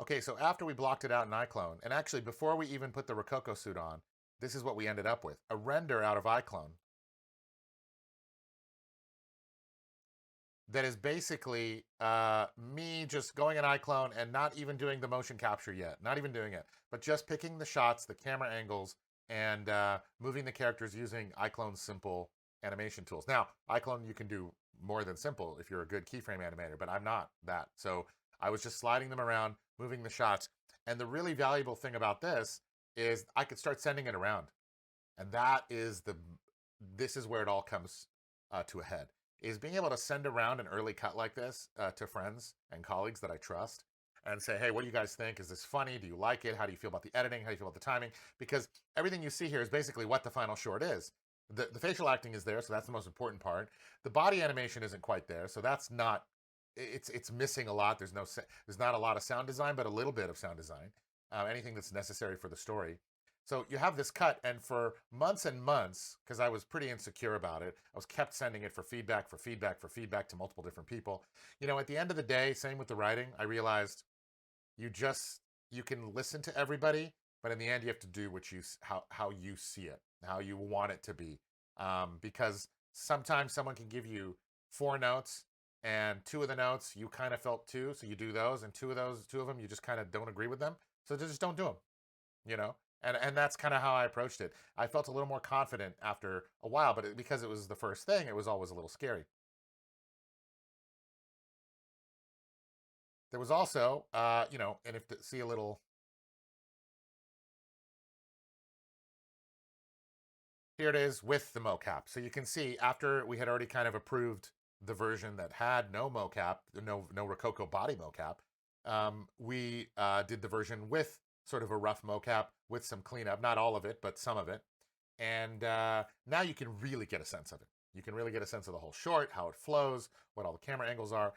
Okay, so after we blocked it out in iClone, and actually before we even put the Rococo suit on, this is what we ended up with. A render out of iClone that is basically me just going in iClone and not even doing the motion capture yet, not even doing it, but just picking the shots, the camera angles, and moving the characters using iClone's simple animation tools. Now, iClone you can do more than simple if you're a good keyframe animator, but I'm not that. So I was just sliding them around, moving the shots. And the really valuable thing about this is I could start sending it around. And this is where it all comes to a head, is being able to send around an early cut like this to friends and colleagues that I trust and say, hey, what do you guys think? Is this funny? Do you like it? How do you feel about the editing? How do you feel about the timing? Because everything you see here is basically what the final short is. The facial acting is there, so that's the most important part. The body animation isn't quite there, so that's not. It's missing a lot. There's not a lot of sound design, but a little bit of sound design. Anything that's necessary for the story. So you have this cut, and for months and months, because I was pretty insecure about it, I was kept sending it for feedback, for feedback, for feedback to multiple different people. At the end of the day, same with the writing, I realized you just you can listen to everybody, but in the end, you have to do how you see it, how you want it to be, because sometimes someone can give you four notes, and two of the notes you kind of felt too, so you do those, and two of them you just kind of don't agree with them, so just don't do them you know and that's kind of how I approached it. I felt a little more confident after a while, but because it was the first thing, it was always a little scary. There was also and if to see a little, here it is with the mocap, so you can see after we had already kind of approved the version that had no mocap, no Rococo body mocap. We did the version with sort of a rough mocap with some cleanup, not all of it but some of it. And now you can really get a sense of it. You can really get a sense of the whole short, how it flows, what all the camera angles are.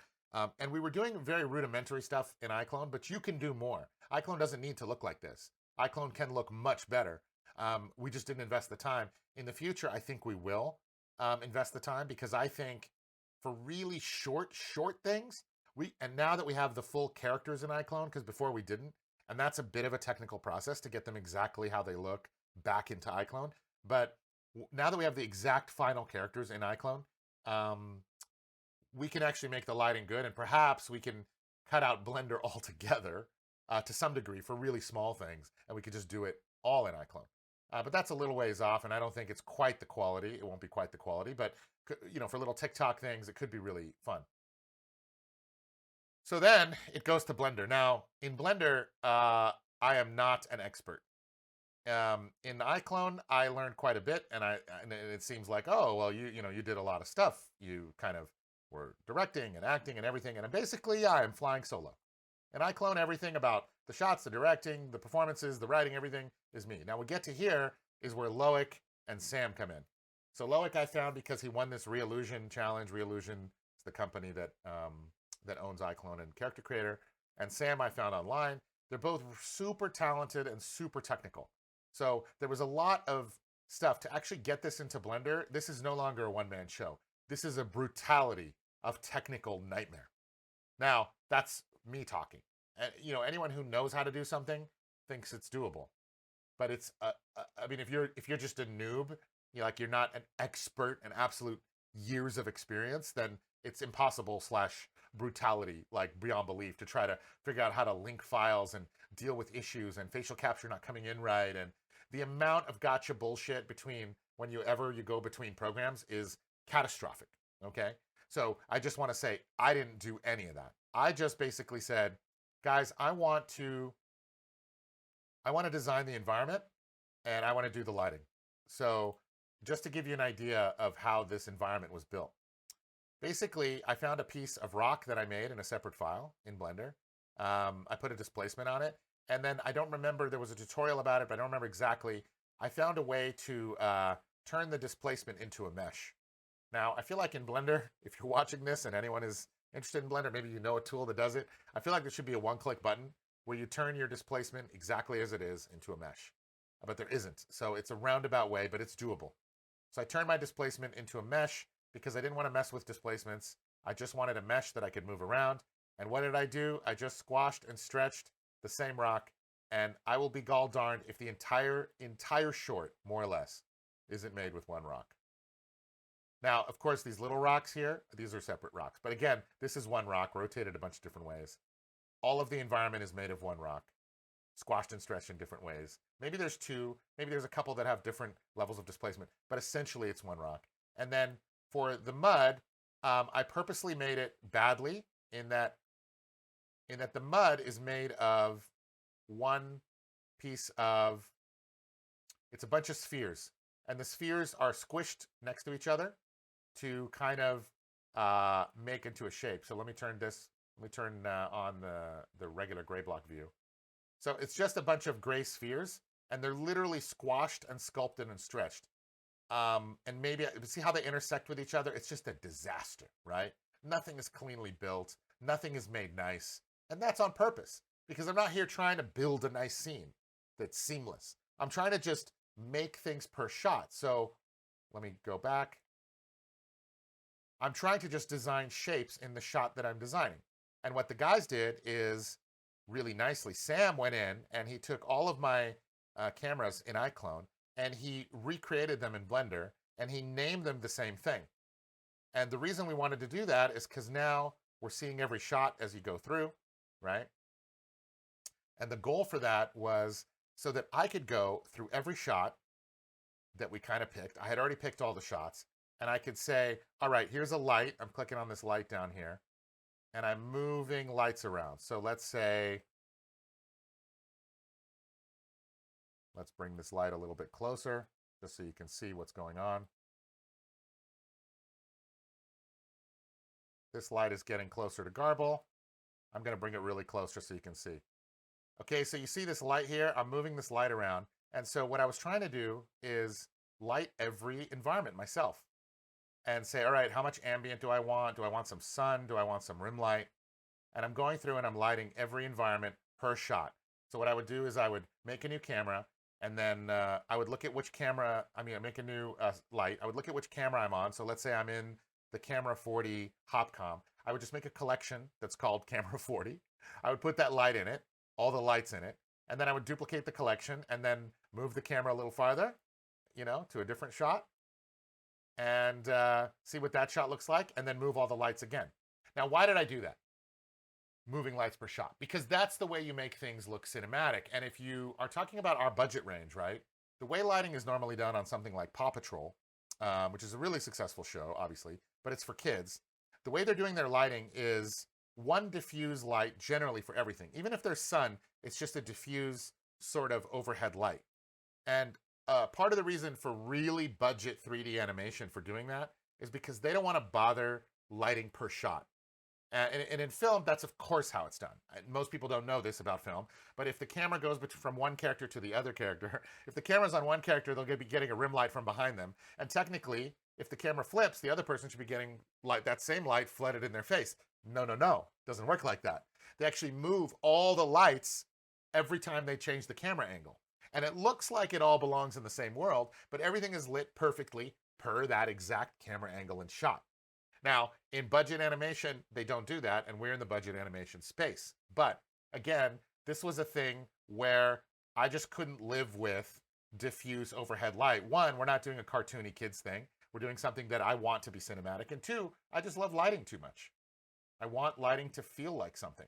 And we were doing very rudimentary stuff in iClone, but you can do more. iClone doesn't need to look like this. iClone can look much better. We just didn't invest the time. In the future, I think we will invest the time, because I think for really short things, and now that we have the full characters in iClone, because before we didn't, and that's a bit of a technical process to get them exactly how they look back into iClone. But now that we have the exact final characters in iClone, um, we can actually make the lighting good, and perhaps we can cut out Blender altogether to some degree for really small things, and we could just do it all in iClone. But that's a little ways off, and I don't think it's quite the quality. It won't be quite the quality, but for little TikTok things, it could be really fun. So then it goes to Blender. Now, in Blender, I am not an expert. In iClone, I learned quite a bit, and it seems like, oh well, you did a lot of stuff. You kind of were directing and acting and everything, and basically, yeah, I'm flying solo. And I clone everything about the shots, the directing, the performances, the writing, everything is me. Now we get to here is where Loic and Sam come in. So Loic I found because he won this Reallusion challenge. Reallusion is the company that owns iClone and Character Creator. And Sam I found online. They're both super talented and super technical. So there was a lot of stuff to actually get this into Blender. This is no longer a one-man show. This is a brutality of technical nightmare. Now, that's me talking. And anyone who knows how to do something thinks it's doable. But I mean, if you're just a noob, you're not an expert, an absolute years of experience, then it's impossible slash brutality, like beyond belief, to try to figure out how to link files and deal with issues and facial capture not coming in right. And the amount of gotcha bullshit between when you go between programs is catastrophic. Okay. So I just want to say I didn't do any of that. I just basically said, guys, I want to design the environment and I want to do the lighting. So just to give you an idea of how this environment was built. Basically, I found a piece of rock that I made in a separate file in Blender. I put a displacement on it. And then I don't remember, there was a tutorial about it, but I don't remember exactly. I found a way to turn the displacement into a mesh. Now, I feel like in Blender, if you're watching this and anyone is interested in Blender, maybe you know a tool that does it, I feel like there should be a one-click button where you turn your displacement exactly as it is into a mesh. But there isn't. So it's a roundabout way, but it's doable. So I turned my displacement into a mesh because I didn't want to mess with displacements. I just wanted a mesh that I could move around. And what did I do? I just squashed and stretched the same rock, and I will be gall darned if the entire short, more or less, isn't made with one rock. Now, of course, these little rocks here, these are separate rocks. But again, this is one rock, rotated a bunch of different ways. All of the environment is made of one rock, squashed and stretched in different ways. Maybe there's two, maybe there's a couple that have different levels of displacement, but essentially it's one rock. And then for the mud, I purposely made it badly in that the mud is made of one piece of, it's a bunch of spheres. And the spheres are squished next to each other to kind of make into a shape. So let me turn on the regular gray block view. So it's just a bunch of gray spheres, and they're literally squashed and sculpted and stretched. And maybe, see how they intersect with each other? It's just a disaster, right? Nothing is cleanly built. Nothing is made nice. And that's on purpose, because I'm not here trying to build a nice scene that's seamless. I'm trying to just make things per shot. So let me go back. I'm trying to just design shapes in the shot that I'm designing. And what the guys did is really nicely. Sam went in and he took all of my cameras in iClone and he recreated them in Blender and he named them the same thing. And the reason we wanted to do that is because now we're seeing every shot as you go through, right? And the goal for that was so that I could go through every shot that we kind of picked. I had already picked all the shots. And I could say, all right, here's a light. I'm clicking on this light down here. And I'm moving lights around. So let's say, let's bring this light a little bit closer, just so you can see what's going on. This light is getting closer to Garble. I'm going to bring it really close just so you can see. Okay, so you see this light here? I'm moving this light around. And so what I was trying to do is light every environment myself. And say, all right, how much ambient do I want? Do I want some sun? Do I want some rim light? And I'm going through and I'm lighting every environment per shot. So what I would do is I would make a new camera, and then I would look at which camera, I make a new light. I would look at which camera I'm on. So let's say I'm in the camera 40 Hopcom. I would just make a collection that's called camera 40. I would put that light in it, all the lights in it, and then I would duplicate the collection and then move the camera a little farther, to a different shot. And see what that shot looks like, and then move all the lights again. Now, why did I do that? Moving lights per shot. Because that's the way you make things look cinematic. And if you are talking about our budget range, right? The way lighting is normally done on something like Paw Patrol, which is a really successful show, obviously, but it's for kids. The way they're doing their lighting is one diffuse light generally for everything. Even if there's sun, it's just a diffuse sort of overhead light. And part of the reason for really budget 3D animation for doing that is because they don't want to bother lighting per shot. And in film, that's of course how it's done. Most people don't know this about film, but if the camera goes from one character to the other character, if the camera's on one character, they'll be getting a rim light from behind them. And technically, if the camera flips, the other person should be getting that same light flooded in their face. No. Doesn't work like that. They actually move all the lights every time they change the camera angle. And it looks like it all belongs in the same world, but everything is lit perfectly per that exact camera angle and shot. Now, in budget animation, they don't do that, and we're in the budget animation space. But again, this was a thing where I just couldn't live with diffuse overhead light. One, we're not doing a cartoony kids thing. We're doing something that I want to be cinematic. And two, I just love lighting too much. I want lighting to feel like something.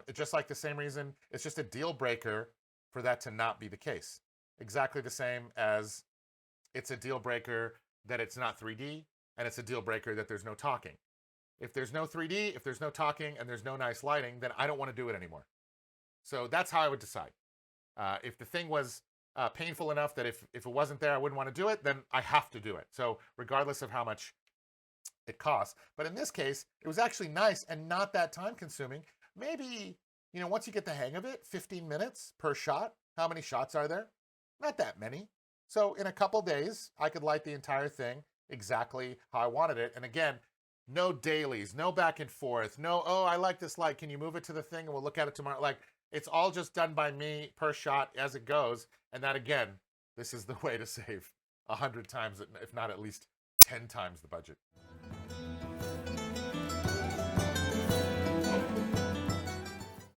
It's just like the same reason, it's just a deal breaker for that to not be the case. Exactly the same as it's a deal breaker that it's not 3D, and it's a deal breaker that there's no talking. If there's no 3D, if there's no talking, and there's no nice lighting, then I don't want to do it anymore. So that's how I would decide. If the thing was painful enough that if it wasn't there, I wouldn't want to do it, then I have to do it. So regardless of how much it costs. But in this case, it was actually nice and not that time consuming. Maybe, once you get the hang of it, 15 minutes per shot. How many shots are there? Not that many. So in a couple days, I could light the entire thing exactly how I wanted it. And again, no dailies, no back and forth, no, oh, I like this light. Can you move it to the thing and we'll look at it tomorrow? Like, it's all just done by me per shot as it goes. And that, again, this is the way to save 100 times, if not at least 10 times the budget.